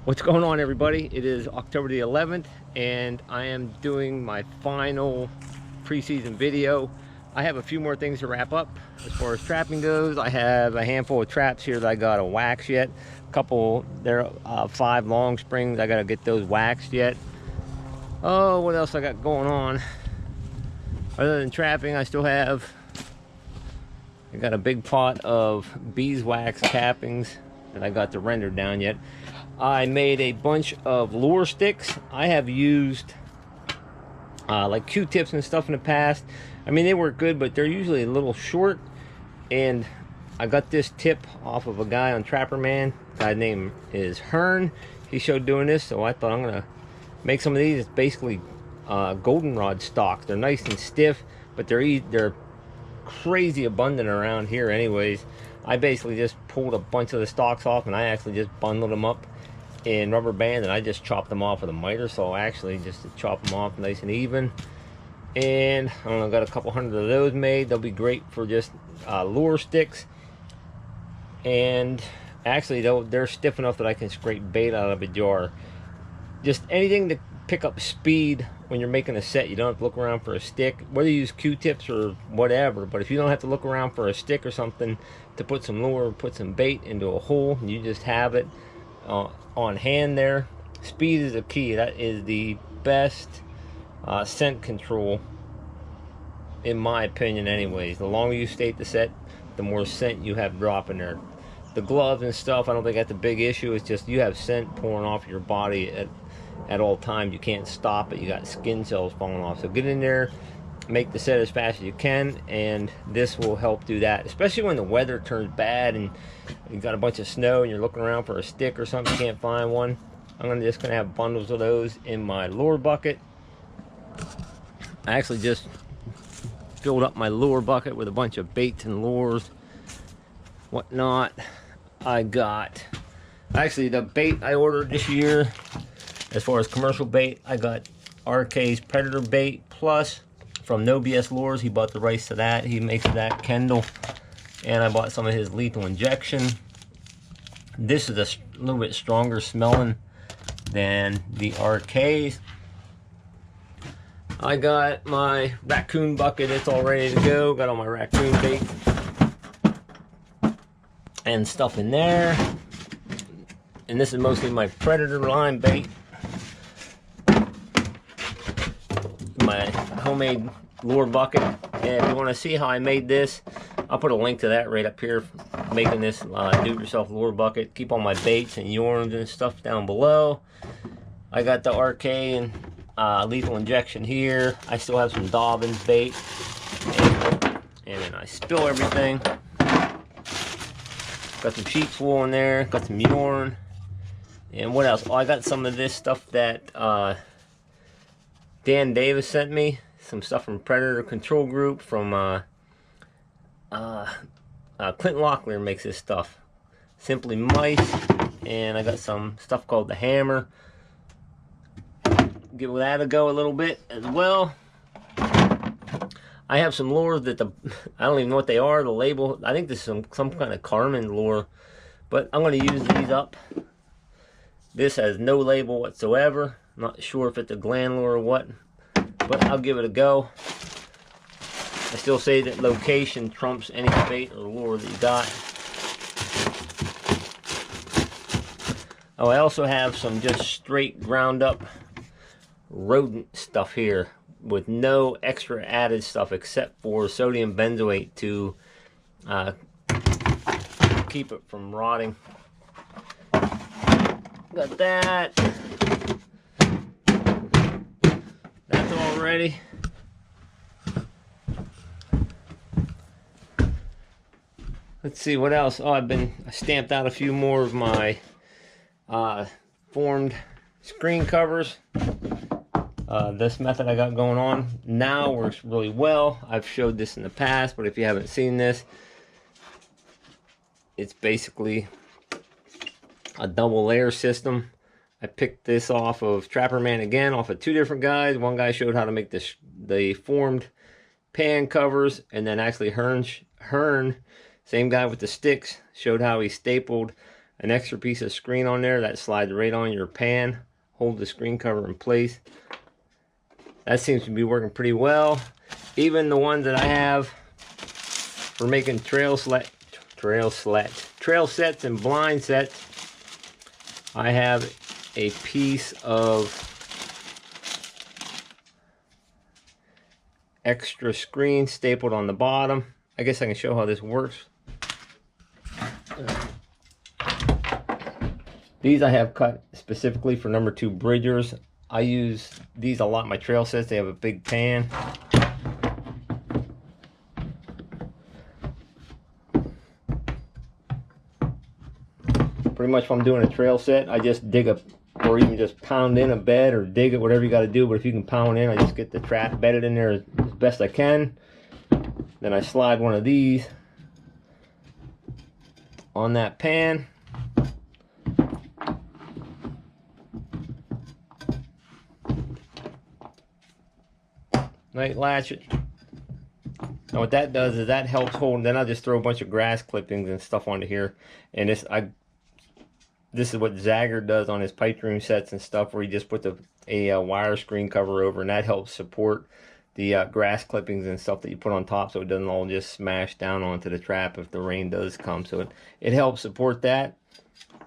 What's going on, everybody? It is October the 11th and I am doing my final preseason video. I have a few more things to wrap up as far as trapping goes. I have a handful of traps here that I got to wax yet. A couple, there are 5 long springs. I got to get those waxed yet. Oh, what else I got going on? Other than trapping, I got a big pot of beeswax cappings that I got to render down yet. I made a bunch of lure sticks. I have used like Q-tips and stuff in the past. I mean, they work good, but they're usually a little short. And I got this tip off of a guy on Trapper Man. Guy's name is Hearn. He showed doing this, so I thought I'm gonna make some of these. It's basically goldenrod stalks. They're nice and stiff, but they're crazy abundant around here anyways. I basically just pulled a bunch of the stalks off and I actually just bundled them up in rubber band and I just chopped them off with a miter. So actually just to chop them off nice and even. And I don't know, got a couple hundred of those made. They'll be great for just lure sticks. And actually they're stiff enough that I can scrape bait out of a jar. Just anything to pick up speed when you're making a set. You don't have to look around for a stick, whether you use Q-tips or whatever. But if you don't have to look around for a stick or something to put some lure, put some bait into a hole, and you just have it on hand there, speed is the key. That is the best scent control, in my opinion anyways. The longer you stay at the set, the more scent you have dropping there. The gloves and stuff, I don't think that's a big issue. It's just you have scent pouring off your body at all times. You can't stop it. You got skin cells falling off. So get in there, make the set as fast as you can, and this will help do that, especially when the weather turns bad and you got a bunch of snow and you're looking around for a stick or something, you can't find one. I'm just gonna have bundles of those in my lure bucket. I actually just filled up my lure bucket with a bunch of baits and lures, whatnot. I got actually the bait I ordered this year. As far as commercial bait, I got RK's Predator Bait Plus from No BS Lures. He bought the rights to that. He makes that, Kendall. And I bought some of his Lethal Injection. This is a little bit stronger smelling than the RK's. I got my raccoon bucket. It's all ready to go. Got all my raccoon bait and stuff in there. And this is mostly my Predator line bait. My homemade lure bucket. And if you want to see how I made this, I'll put a link to that right up here. Making this do-it-yourself lure bucket. Keep all my baits and yarns and stuff down below. I got the RK and Lethal Injection here. I still have some Dobbins bait. And then I spill everything. Got some sheep's wool in there. Got some yarn. And what else? Oh, I got some of this stuff that Dan Davis sent me. Some stuff from Predator Control Group from Clint Locklear makes this stuff. Simply Mice. And I got some stuff called the Hammer. Give that a go a little bit as well. I have some lures that I don't even know what they are. The label, I think this is some kind of Carmen lure. But I'm going to use these up. This has no label whatsoever. Not sure if it's a gland lure or what, but I'll give it a go. I still say that location trumps any bait or lure that you got. Oh, I also have some just straight ground up rodent stuff here with no extra added stuff except for sodium benzoate to keep it from rotting. Got that. That's all ready. Let's see what else. Oh, I stamped out a few more of my formed screen covers. This method I got going on now works really well. I've showed this in the past, but if you haven't seen this, it's basically a double layer system. I picked this off of Trapper Man again, off of 2 different guys. One guy showed how to make the formed pan covers, and then actually Hearn, same guy with the sticks, showed how he stapled an extra piece of screen on there that slides right on your pan, hold the screen cover in place. That seems to be working pretty well. Even the ones that I have for making trail sets and blind sets, I have a piece of extra screen stapled on the bottom. I guess I can show how this works. These I have cut specifically for number 2 bridgers. I use these a lot in my trail sets. They have a big pan. Pretty much if I'm doing a trail set, I just dig a, or even just pound in a bed or dig it, whatever you got to do. But if you can pound in, I just get the trap bedded in there as best I can. Then I slide one of these on that pan. Night latch it. Now what that does is that helps hold. Then I'll just throw a bunch of grass clippings and stuff onto here. And this is what Zagger does on his pipe dream sets and stuff, where he just puts a wire screen cover over, and that helps support the grass clippings and stuff that you put on top, so it doesn't all just smash down onto the trap if the rain does come. So it helps support that,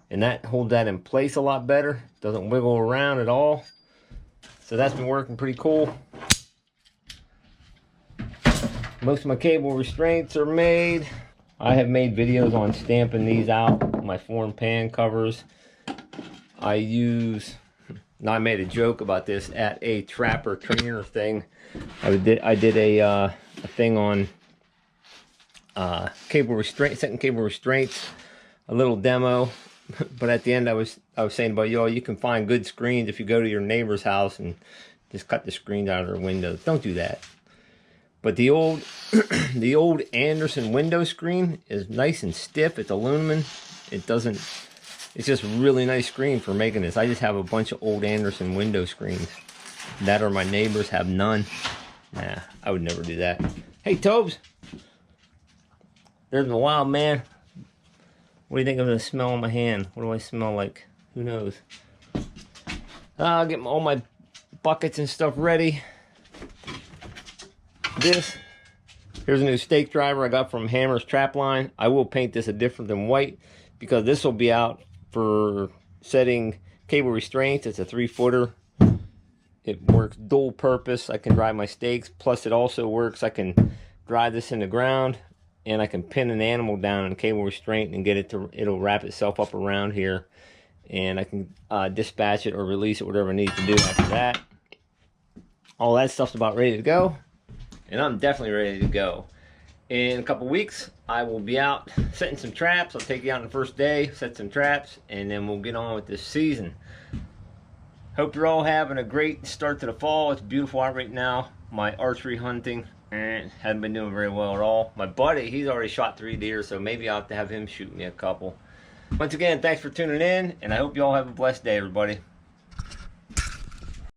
and that holds that in place a lot better. Doesn't wiggle around at all. So that's been working pretty cool. Most of my cable restraints are made. I have made videos on stamping these out, my form pan covers. I made a joke about this at a trapper trainer thing. I did a thing on cable restraint, setting cable restraints, a little demo. But at the end, I was saying about, you can find good screens if you go to your neighbor's house and just cut the screens out of their windows. Don't do that. But the old Anderson window screen is nice and stiff. It's aluminum. It's just a really nice screen for making this. I just have a bunch of old Anderson window screens. That or my neighbors have none. Nah, I would never do that. Hey, Tobes. There's the wild man. What do you think of the smell on my hand? What do I smell like? Who knows? I'll get all my buckets and stuff ready. Here's a new stake driver I got from Hammer's Trapline. I will paint this a different than white, because this will be out for setting cable restraints. It's a 3-footer. It works dual purpose. I can drive my stakes, plus it also works. I can drive this in the ground, and I can pin an animal down on cable restraint and get it to, it'll wrap itself up around here, and I can dispatch it or release it, whatever I need to do after that. All that stuff's about ready to go. And I'm definitely ready to go. In a couple weeks, I will be out setting some traps. I'll take you out on the first day, set some traps, and then we'll get on with this season. Hope you're all having a great start to the fall. It's beautiful out right now. My archery hunting hasn't been doing very well at all. My buddy, he's already shot 3 deer, so maybe I'll have to have him shoot me a couple. Once again, thanks for tuning in, and I hope you all have a blessed day, everybody.